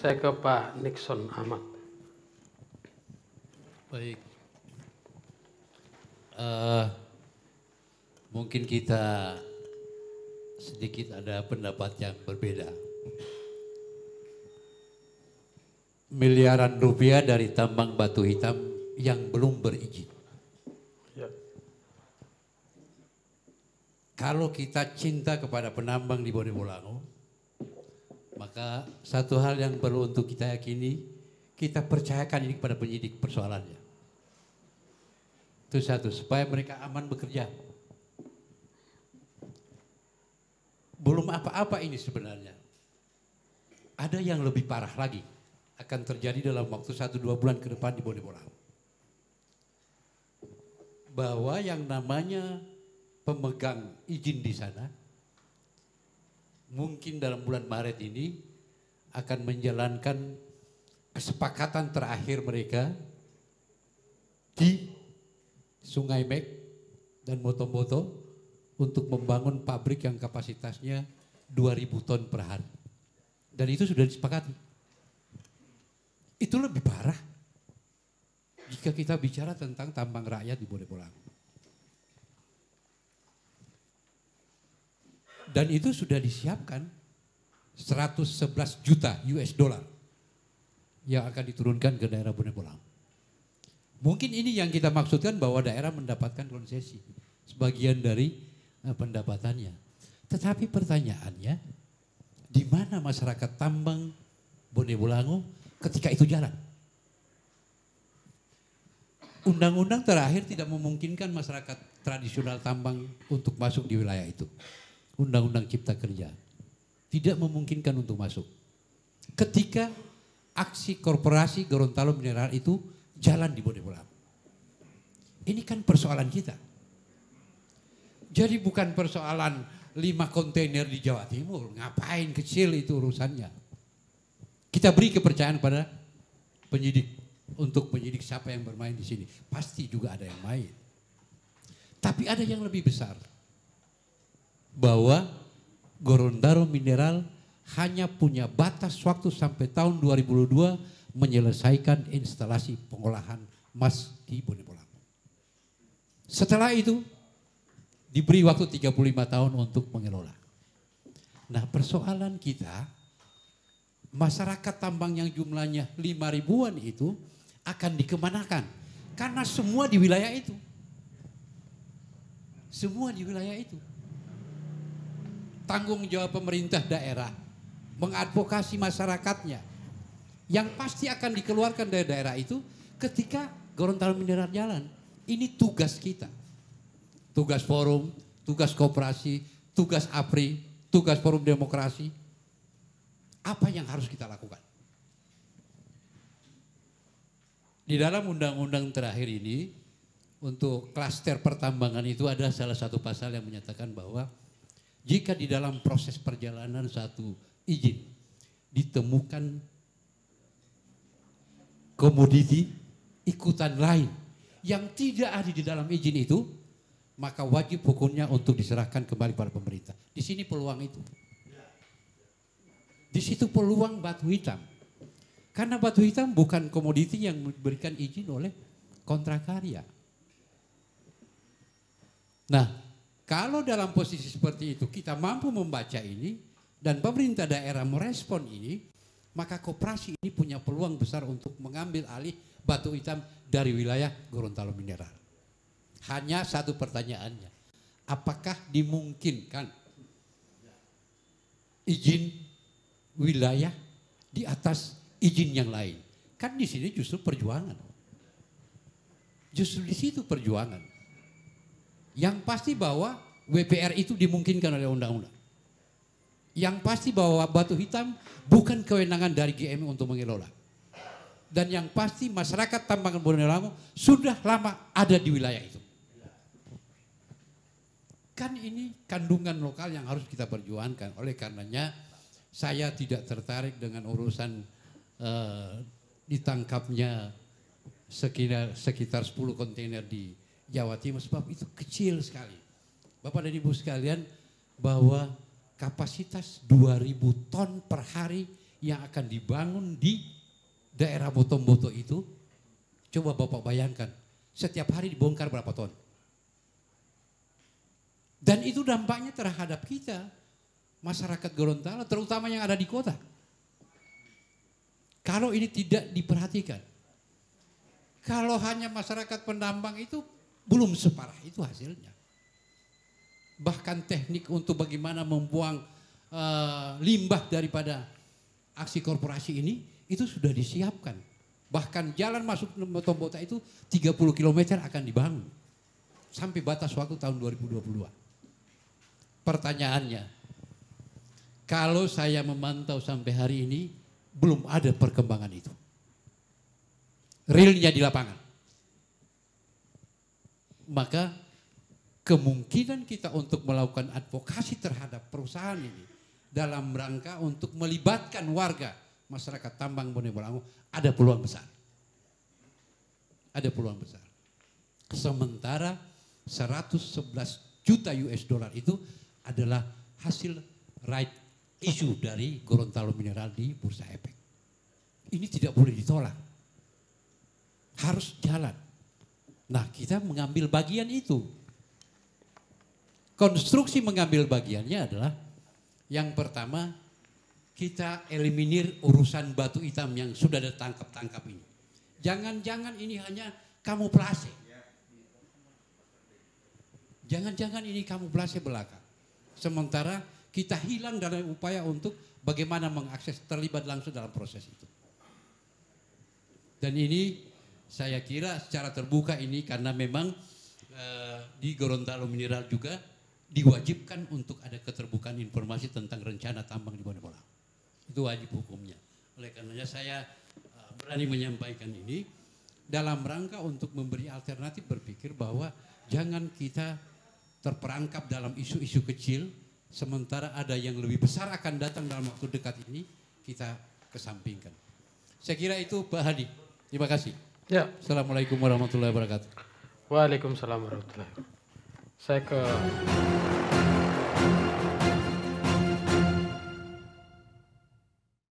Saya ke Pak Nixon Ahmad. Baik. Mungkin kita sedikit ada pendapat yang berbeda. Miliaran rupiah dari tambang batu hitam yang belum berizin. Ya. Kalau kita cinta kepada penambang di Bonewolango, maka satu hal yang perlu untuk kita yakini, kita percayakan ini kepada penyidik persoalannya. Itu satu, supaya mereka aman bekerja. Belum apa-apa ini sebenarnya. Ada yang lebih parah lagi akan terjadi dalam waktu 1-2 bulan ke depan di Bonewolango. Bahwa yang namanya pemegang izin di sana mungkin dalam bulan Maret ini akan menjalankan kesepakatan terakhir mereka di Sungai Mek dan Motomboto untuk membangun pabrik yang kapasitasnya 2.000 ton per hari. Dan itu sudah disepakati. Itu lebih parah jika kita bicara tentang tambang rakyat di Bonewolango. Dan itu sudah disiapkan 111 juta US dollar yang akan diturunkan ke daerah Bonewolango. Mungkin ini yang kita maksudkan bahwa daerah mendapatkan konsesi sebagian dari pendapatannya. Tetapi pertanyaannya, di mana masyarakat tambang Bonewolango ketika itu jalan? Undang-undang terakhir tidak memungkinkan masyarakat tradisional tambang untuk masuk di wilayah itu. Undang-undang Cipta Kerja tidak memungkinkan untuk masuk. Ketika aksi korporasi Gorontalo Mineral itu jalan di Bonewolango. Ini kan persoalan kita. Jadi bukan persoalan 5 kontainer di Jawa Timur. Ngapain kecil itu urusannya. Kita beri kepercayaan pada penyidik. Untuk penyidik siapa yang bermain di sini. Pasti juga ada yang main. Tapi ada yang lebih besar. Bahwa Gorontalo Mineral hanya punya batas waktu sampai tahun 2022 menyelesaikan instalasi pengolahan emas di Bonewolango. Setelah itu diberi waktu 35 tahun untuk mengelola. Nah, persoalan kita, masyarakat tambang yang jumlahnya 5 ribuan itu akan dikemanakan? Karena semua di wilayah itu. Semua di wilayah itu. Tanggung jawab pemerintah daerah mengadvokasi masyarakatnya yang pasti akan dikeluarkan dari daerah itu ketika Gorontalo Mineral jalan. Ini tugas kita. Tugas forum, tugas koperasi, tugas APRI, tugas forum demokrasi. Apa yang harus kita lakukan? Di dalam undang-undang terakhir ini, untuk klaster pertambangan itu ada salah satu pasal yang menyatakan bahwa jika di dalam proses perjalanan satu izin ditemukan komoditi ikutan lain yang tidak ada di dalam izin itu, maka wajib hukumnya untuk diserahkan kembali pada pemerintah. Di sini peluang itu. Di situ peluang batu hitam. Karena batu hitam bukan komoditi yang diberikan izin oleh kontrak-karya. Nah, kalau dalam posisi seperti itu kita mampu membaca ini dan pemerintah daerah merespon ini, maka koperasi ini punya peluang besar untuk mengambil alih batu hitam dari wilayah Gorontalo Mineral. Hanya satu pertanyaannya, apakah dimungkinkan izin wilayah di atas izin yang lain? Kan di sini justru perjuangan. Justru di situ perjuangan. Yang pasti bahwa WPR itu dimungkinkan oleh undang-undang. Yang pasti bahwa batu hitam bukan kewenangan dari GMI untuk mengelola. Dan yang pasti masyarakat tambangan Bonewolango sudah lama ada di wilayah itu. Kan ini kandungan lokal yang harus kita perjuangkan. Oleh karenanya saya tidak tertarik dengan urusan ditangkapnya sekitar 10 kontainer di Jawa Timur. Sebab itu kecil sekali. Bapak dan Ibu sekalian, bahwa kapasitas 2.000 ton per hari yang akan dibangun di daerah Botomboto itu, coba Bapak bayangkan, setiap hari dibongkar berapa ton. Dan itu dampaknya terhadap kita, masyarakat Gorontalo, terutama yang ada di kota. Kalau ini tidak diperhatikan, kalau hanya masyarakat penambang itu belum separah itu hasilnya. Bahkan teknik untuk bagaimana membuang limbah daripada aksi korporasi ini itu sudah disiapkan. Bahkan jalan masuk Botomboto itu 30 km akan dibangun sampai batas waktu tahun 2022. Pertanyaannya, kalau saya memantau sampai hari ini belum ada perkembangan itu. Realnya di lapangan. Maka kemungkinan kita untuk melakukan advokasi terhadap perusahaan ini dalam rangka untuk melibatkan warga masyarakat tambang Bone Bolango ada peluang besar. Ada peluang besar. Sementara 111 juta US dollar itu adalah hasil right issue dari Gorontalo Mineral di Bursa Efek. Ini tidak boleh ditolak. Harus jalan. Nah, kita mengambil bagian itu. Konstruksi mengambil bagiannya adalah yang pertama, kita eliminir urusan batu hitam yang sudah ditangkap-tangkap ini. Jangan-jangan ini hanya kamuflase. Jangan-jangan ini kamuflase belaka. Sementara kita hilang dalam upaya untuk bagaimana mengakses, terlibat langsung dalam proses itu. Dan ini saya kira secara terbuka ini karena memang di Gorontalo Mineral juga diwajibkan untuk ada keterbukaan informasi tentang rencana tambang di Bone Bolango. Itu wajib hukumnya. Oleh karenanya saya berani menyampaikan ini dalam rangka untuk memberi alternatif berpikir bahwa jangan kita terperangkap dalam isu-isu kecil, sementara ada yang lebih besar akan datang dalam waktu dekat ini, kita kesampingkan. Saya kira itu Pak Hadi. Terima kasih. Ya. Assalamualaikum warahmatullahi wabarakatuh. Waalaikumsalam warahmatullahi wabarakatuh. Saya ke